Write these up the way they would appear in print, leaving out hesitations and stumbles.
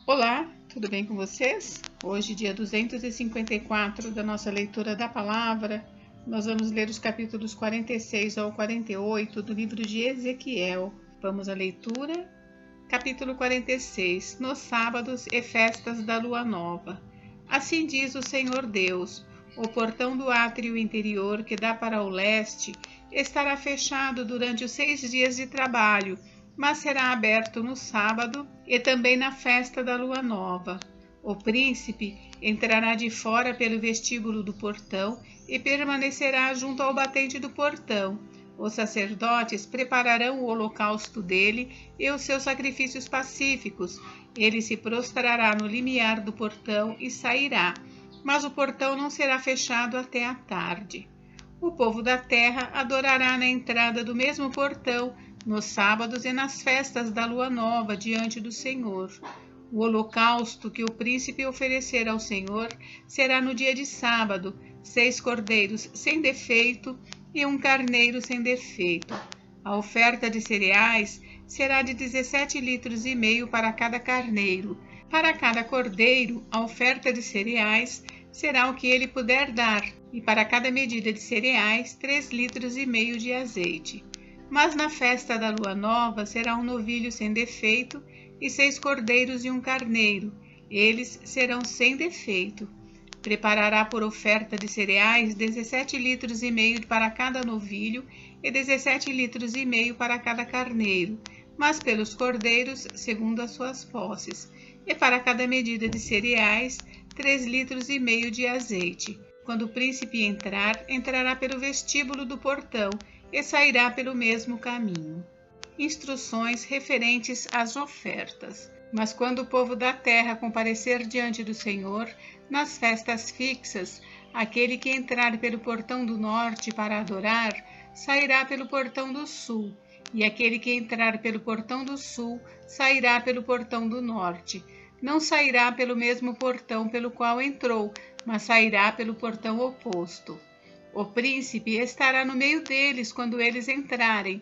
Olá, tudo bem com vocês? Hoje, dia 254 da nossa leitura da palavra, nós vamos ler os capítulos 46 ao 48 do livro de Ezequiel. Vamos à leitura. Capítulo 46. Nos sábados e festas da lua nova. Assim diz o Senhor Deus: o portão do átrio interior que dá para o leste estará fechado durante os 6 dias de trabalho, mas será aberto no sábado e também na festa da lua nova. O príncipe entrará de fora pelo vestíbulo do portão e permanecerá junto ao batente do portão. Os sacerdotes prepararão o holocausto dele e os seus sacrifícios pacíficos. Ele se prostrará no limiar do portão e sairá, mas o portão não será fechado até a tarde. O povo da terra adorará na entrada do mesmo portão, nos sábados e nas festas da lua nova diante do Senhor. O holocausto que o príncipe oferecer ao Senhor será no dia de sábado, 6 cordeiros sem defeito e 1 carneiro sem defeito. A oferta de cereais será de 17,5 litros para cada carneiro. Para cada cordeiro, a oferta de cereais será o que ele puder dar, e para cada medida de cereais, 3,5 litros de azeite. Mas na festa da lua nova será um novilho sem defeito e 6 cordeiros e 1 carneiro. Eles serão sem defeito. Preparará por oferta de cereais 17,5 litros para cada novilho e 17,5 litros para cada carneiro, mas pelos cordeiros segundo as suas posses. E para cada medida de cereais, 3,5 litros de azeite. Quando o príncipe entrar, entrará pelo vestíbulo do portão e sairá pelo mesmo caminho. Instruções referentes às ofertas. Mas quando o povo da terra comparecer diante do Senhor, nas festas fixas, aquele que entrar pelo portão do norte para adorar, sairá pelo portão do sul, e aquele que entrar pelo portão do sul, sairá pelo portão do norte. Não sairá pelo mesmo portão pelo qual entrou, mas sairá pelo portão oposto. O príncipe estará no meio deles quando eles entrarem.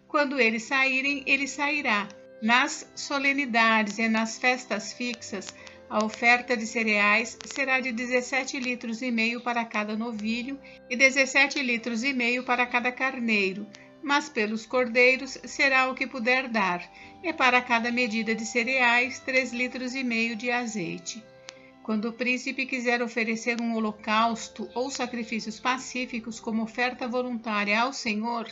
Quando eles saírem, ele sairá. Nas solenidades e nas festas fixas, a oferta de cereais será de 17,5 litros para cada novilho e 17,5 litros para cada carneiro, mas pelos cordeiros será o que puder dar, e para cada medida de cereais, 3,5 litros de azeite. Quando o príncipe quiser oferecer um holocausto ou sacrifícios pacíficos como oferta voluntária ao Senhor,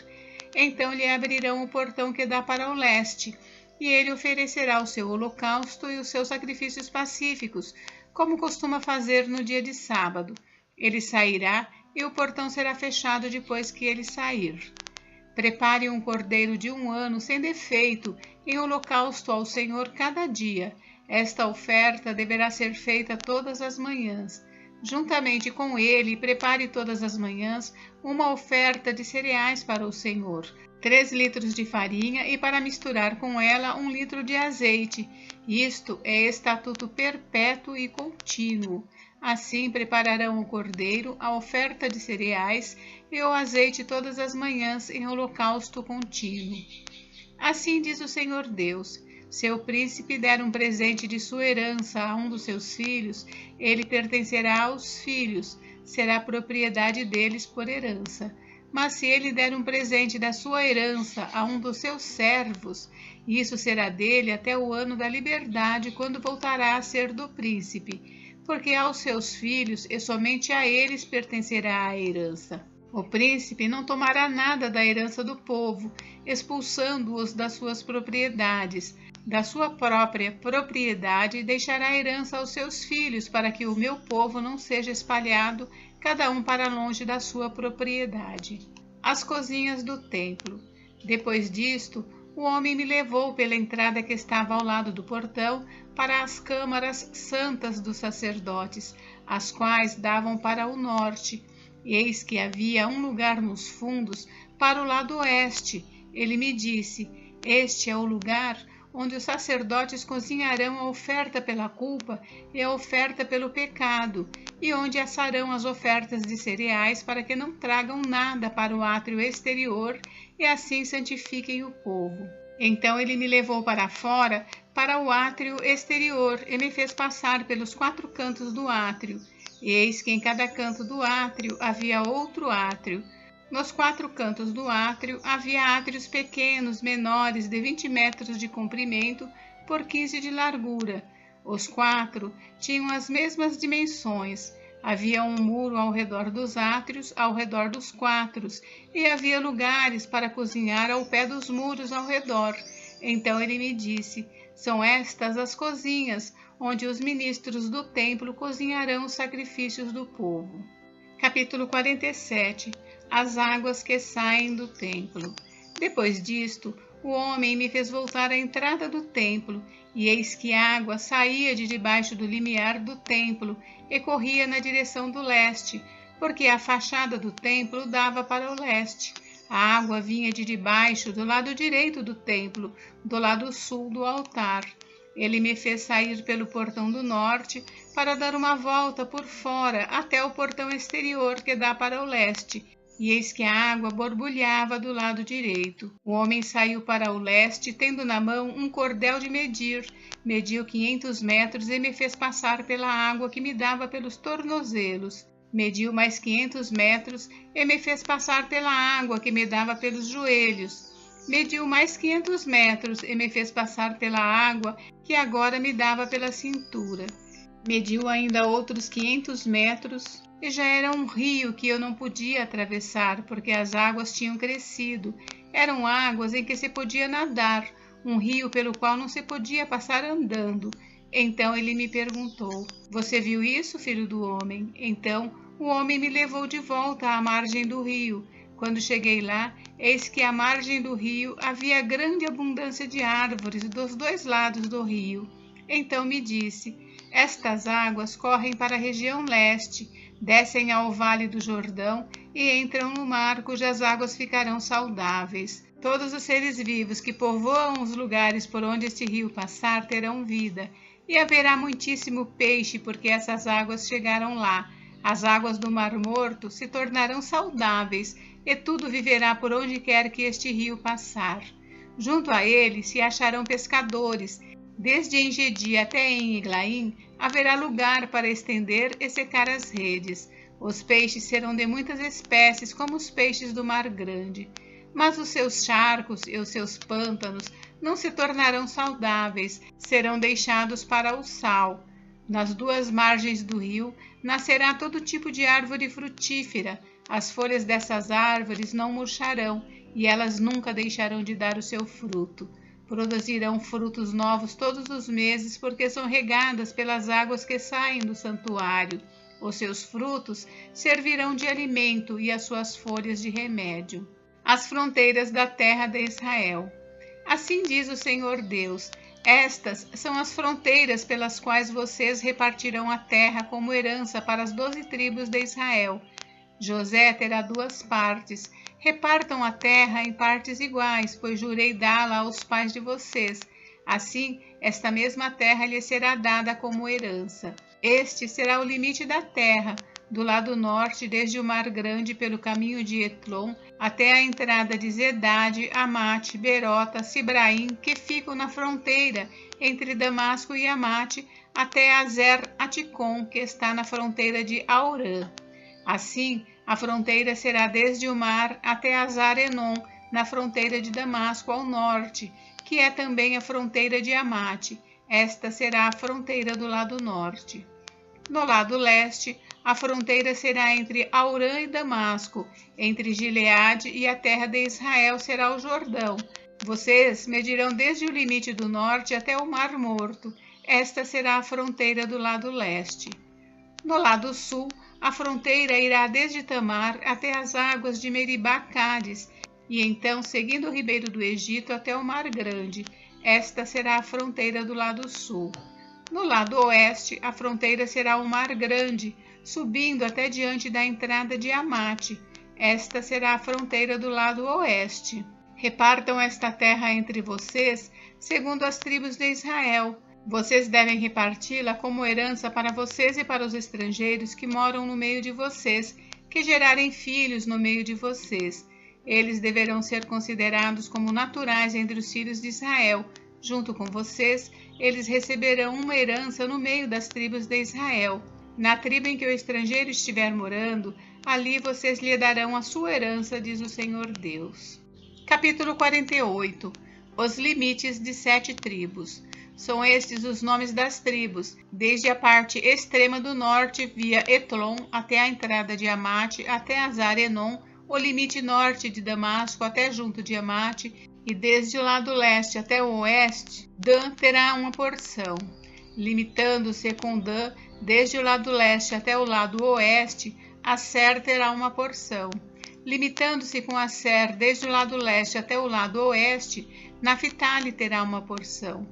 então lhe abrirão o portão que dá para o leste, e ele oferecerá o seu holocausto e os seus sacrifícios pacíficos, como costuma fazer no dia de sábado. Ele sairá e o portão será fechado depois que ele sair. Prepare um cordeiro de 1 ano sem defeito em holocausto ao Senhor cada dia. Esta oferta deverá ser feita todas as manhãs. Juntamente com ele, prepare todas as manhãs uma oferta de cereais para o Senhor, 3 litros de farinha e para misturar com ela 1 litro de azeite. Isto é estatuto perpétuo e contínuo. Assim prepararão o cordeiro, a oferta de cereais e o azeite todas as manhãs em holocausto contínuo. Assim diz o Senhor Deus: se o príncipe der um presente de sua herança a um dos seus filhos, ele pertencerá aos filhos, será propriedade deles por herança. Mas se ele der um presente da sua herança a um dos seus servos, isso será dele até o ano da liberdade, quando voltará a ser do príncipe, porque aos seus filhos e somente a eles pertencerá a herança. O príncipe não tomará nada da herança do povo, expulsando-os das suas propriedades. Da sua própria propriedade deixará herança aos seus filhos, para que o meu povo não seja espalhado, cada um para longe da sua propriedade. As cozinhas do templo. Depois disto, o homem me levou pela entrada que estava ao lado do portão para as câmaras santas dos sacerdotes, as quais davam para o norte. Eis que havia um lugar nos fundos para o lado oeste. Ele me disse: este é o lugar onde os sacerdotes cozinharão a oferta pela culpa e a oferta pelo pecado, e onde assarão as ofertas de cereais para que não tragam nada para o átrio exterior e assim santifiquem o povo. Então ele me levou para fora, para o átrio exterior, e me fez passar pelos 4 cantos do átrio. E eis que em cada canto do átrio havia outro átrio. Nos 4 cantos do átrio havia átrios pequenos, menores, de 20 metros de comprimento por 15 de largura. Os 4 tinham as mesmas dimensões. Havia um muro ao redor dos átrios, ao redor dos 4, e havia lugares para cozinhar ao pé dos muros ao redor. Então ele me disse: são estas as cozinhas, onde os ministros do templo cozinharão os sacrifícios do povo. Capítulo 47. As águas que saem do templo. Depois disto, o homem me fez voltar à entrada do templo, e eis que água saía de debaixo do limiar do templo e corria na direção do leste, porque a fachada do templo dava para o leste. A água vinha de debaixo do lado direito do templo, do lado sul do altar. Ele me fez sair pelo portão do norte para dar uma volta por fora até o portão exterior que dá para o leste. E eis que a água borbulhava do lado direito. O homem saiu para o leste, tendo na mão um cordel de medir. Mediu 500 metros e me fez passar pela água que me dava pelos tornozelos. Mediu mais 500 metros e me fez passar pela água que me dava pelos joelhos. Mediu mais 500 metros e me fez passar pela água que agora me dava pela cintura. Mediu ainda outros 500 metros e já era um rio que eu não podia atravessar, porque as águas tinham crescido. Eram águas em que se podia nadar, um rio pelo qual não se podia passar andando. Então ele me perguntou: você viu isso, filho do homem? Então o homem me levou de volta à margem do rio. Quando cheguei lá, eis que à margem do rio havia grande abundância de árvores dos 2 lados do rio. Então me disse: estas águas correm para a região leste, descem ao vale do Jordão e entram no mar, cujas águas ficarão saudáveis. Todos os seres vivos que povoam os lugares por onde este rio passar terão vida, e haverá muitíssimo peixe, porque essas águas chegaram lá. As águas do Mar Morto se tornarão saudáveis, e tudo viverá por onde quer que este rio passar. Junto a ele se acharão pescadores. Desde Engedi até em Eglaim haverá lugar para estender e secar as redes. Os peixes serão de muitas espécies, como os peixes do mar grande. Mas os seus charcos e os seus pântanos não se tornarão saudáveis, serão deixados para o sal. Nas 2 margens do rio nascerá todo tipo de árvore frutífera. As folhas dessas árvores não murcharão, e elas nunca deixarão de dar o seu fruto. Produzirão frutos novos todos os meses, porque são regadas pelas águas que saem do santuário. Os seus frutos servirão de alimento e as suas folhas de remédio. As fronteiras da terra de Israel. Assim diz o Senhor Deus: estas são as fronteiras pelas quais vocês repartirão a terra como herança para as 12 tribos de Israel. José terá 2 partes. Repartam a terra em partes iguais, pois jurei dá-la aos pais de vocês. Assim, esta mesma terra lhes será dada como herança. Este será o limite da terra, do lado norte, desde o Mar Grande, pelo caminho de Etlon, até a entrada de Zedade, Amate, Berota, Sibraim, que ficam na fronteira entre Damasco e Amate, até Azer Aticom, que está na fronteira de Aurã. Assim, a fronteira será desde o mar até Azar-Enon, na fronteira de Damasco ao norte, que é também a fronteira de Amate. Esta será a fronteira do lado norte. No lado leste, a fronteira será entre Aurã e Damasco, entre Gileade e a terra de Israel será o Jordão. Vocês medirão desde o limite do norte até o Mar Morto. Esta será a fronteira do lado leste. No lado sul, a fronteira irá desde Tamar até as águas de Meribá-Cádiz, e então seguindo o ribeiro do Egito até o Mar Grande. Esta será a fronteira do lado sul. No lado oeste, a fronteira será o Mar Grande, subindo até diante da entrada de Amate. Esta será a fronteira do lado oeste. Repartam esta terra entre vocês, segundo as tribos de Israel. Vocês devem reparti-la como herança para vocês e para os estrangeiros que moram no meio de vocês, que gerarem filhos no meio de vocês. Eles deverão ser considerados como naturais entre os filhos de Israel. Junto com vocês, eles receberão uma herança no meio das tribos de Israel. Na tribo em que o estrangeiro estiver morando, ali vocês lhe darão a sua herança, diz o Senhor Deus. Capítulo 48. Os limites de 7 tribos. São estes os nomes das tribos, desde a parte extrema do norte, via Etlon, até a entrada de Amate, até Azar-Enon, o limite norte de Damasco, até junto de Amate, e desde o lado leste até o oeste, Dan terá uma porção. Limitando-se com Dan, desde o lado leste até o lado oeste, Aser terá uma porção. Limitando-se com Aser, desde o lado leste até o lado oeste, Naphtali terá uma porção.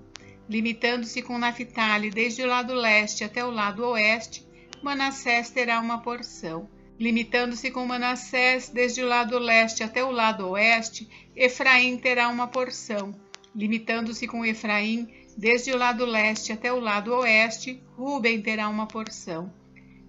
Limitando-se com Naphtali, desde o lado leste até o lado oeste, Manassés terá uma porção. Limitando-se com Manassés, desde o lado leste até o lado oeste, Efraim terá uma porção. Limitando-se com Efraim, desde o lado leste até o lado oeste, Ruben terá uma porção.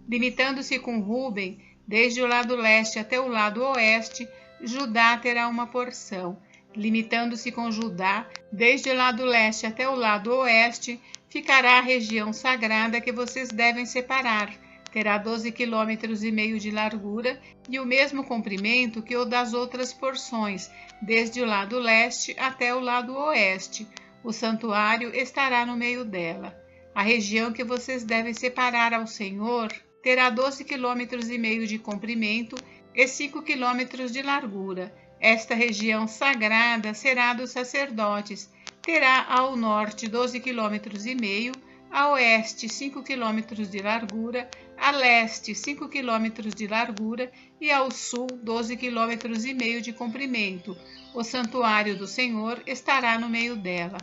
Limitando-se com Ruben, desde o lado leste até o lado oeste, Judá terá uma porção. Limitando-se com Judá, desde o lado leste até o lado oeste, ficará a região sagrada que vocês devem separar. Terá 12,5 km de largura e o mesmo comprimento que o das outras porções, desde o lado leste até o lado oeste. O santuário estará no meio dela. A região que vocês devem separar ao Senhor terá 12,5 km de comprimento e 5 km de largura. Esta região sagrada será dos sacerdotes. Terá ao norte 12,5 km, a oeste 5 km de largura, a leste 5 km de largura e ao sul 12,5 km de comprimento. O santuário do Senhor estará no meio dela.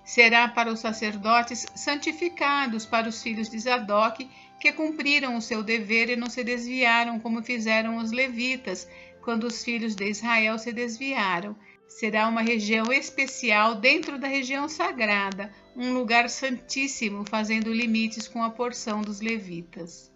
Será para os sacerdotes santificados, para os filhos de Zadok, que cumpriram o seu dever e não se desviaram como fizeram os levitas, quando os filhos de Israel se desviaram. Será uma região especial dentro da região sagrada, um lugar santíssimo, fazendo limites com a porção dos levitas.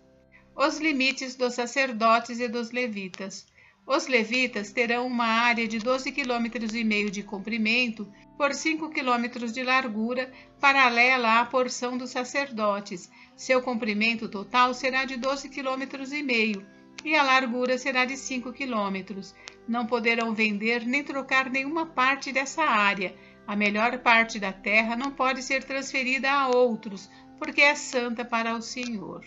Os limites dos sacerdotes e dos levitas. Os levitas terão uma área de 12,5 km de comprimento por 5 km de largura, paralela à porção dos sacerdotes. Seu comprimento total será de 12,5 km e a largura será de 5 km. Não poderão vender nem trocar nenhuma parte dessa área. A melhor parte da terra não pode ser transferida a outros, porque é santa para o Senhor.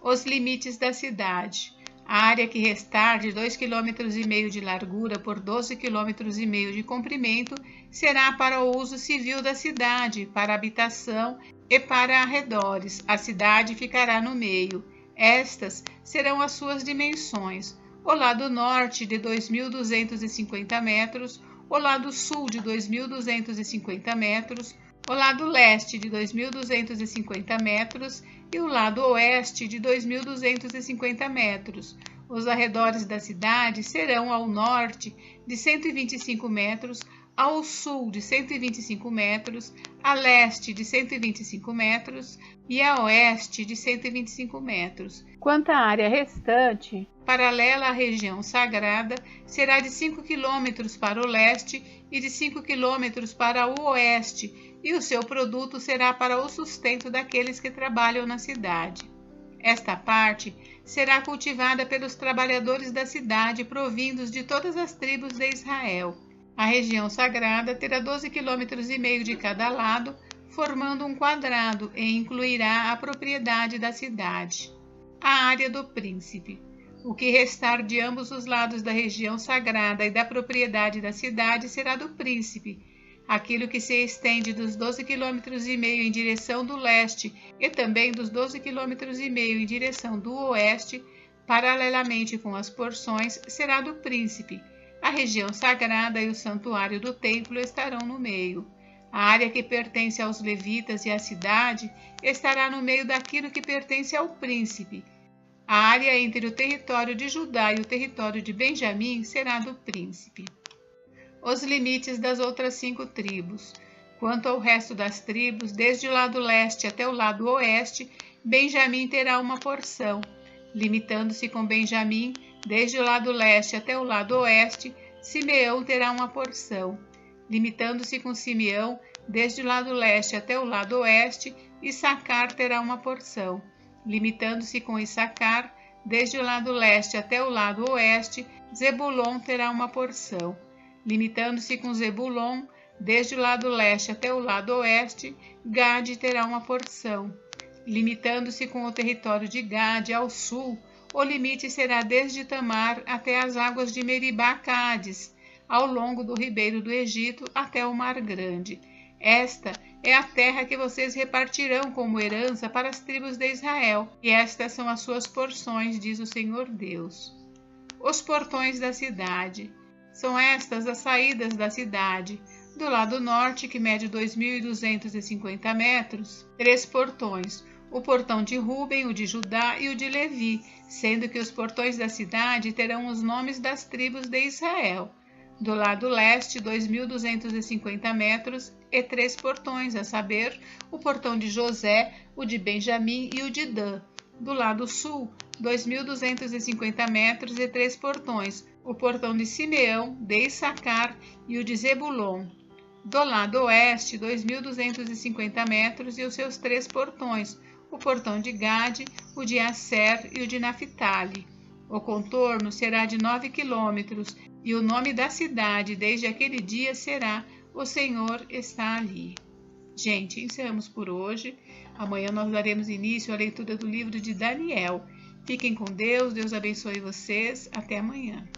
Os limites da cidade. A área que restar de 2,5 km de largura por 12,5 km de comprimento será para o uso civil da cidade, para habitação e para arredores. A cidade ficará no meio. Estas serão as suas dimensões: o lado norte de 2.250 metros, o lado sul de 2.250 metros, o lado leste de 2.250 metros e o lado oeste de 2.250 metros. Os arredores da cidade serão ao norte de 125 metros, ao sul de 125 metros, a leste de 125 metros e a oeste de 125 metros. Quanto à área restante, paralela à região sagrada, será de 5 km para o leste e de 5 km para o oeste, e o seu produto será para o sustento daqueles que trabalham na cidade. Esta parte será cultivada pelos trabalhadores da cidade, provindos de todas as tribos de Israel. A região sagrada terá 12,5 km de cada lado, formando um quadrado, e incluirá a propriedade da cidade. A área do príncipe. O que restar de ambos os lados da região sagrada e da propriedade da cidade será do príncipe. Aquilo que se estende dos 12,5 km em direção do leste e também dos 12,5 km em direção do oeste, paralelamente com as porções, será do príncipe. A região sagrada e o santuário do templo estarão no meio. A área que pertence aos levitas e à cidade estará no meio daquilo que pertence ao príncipe. A área entre o território de Judá e o território de Benjamim será do príncipe. Os limites das outras 5 tribos. Quanto ao resto das tribos, desde o lado leste até o lado oeste, Benjamim terá uma porção. Limitando-se com Benjamim, desde o lado leste até o lado oeste, Simeão terá uma porção. Limitando-se com Simeão, desde o lado leste até o lado oeste, Issacar terá uma porção. Limitando-se com Issacar, desde o lado leste até o lado oeste, Zebulon terá uma porção. Limitando-se com Zebulon, desde o lado leste até o lado oeste, Gade terá uma porção. Limitando-se com o território de Gade ao sul, o limite será desde Tamar até as águas de Meribá-Cádiz, ao longo do ribeiro do Egito até o Mar Grande. Esta é a terra que vocês repartirão como herança para as tribos de Israel, e estas são as suas porções, diz o Senhor Deus. Os portões da cidade. São estas as saídas da cidade. Do lado norte, que mede 2.250 metros, 3 portões. O portão de Ruben, o de Judá e o de Levi, sendo que os portões da cidade terão os nomes das tribos de Israel. Do lado leste, 2.250 metros e 3 portões, a saber, o portão de José, o de Benjamim e o de Dan. Do lado sul, 2.250 metros e 3 portões, o portão de Simeão, de Issacar e o de Zebulon. Do lado oeste, 2.250 metros e os seus 3 portões, o portão de Gade, o de Asser e o de Naphtali. O contorno será de 9 quilômetros, e o nome da cidade desde aquele dia será O Senhor está ali. Gente, encerramos por hoje. Amanhã nós daremos início à leitura do livro de Daniel. Fiquem com Deus, Deus abençoe vocês. Até amanhã.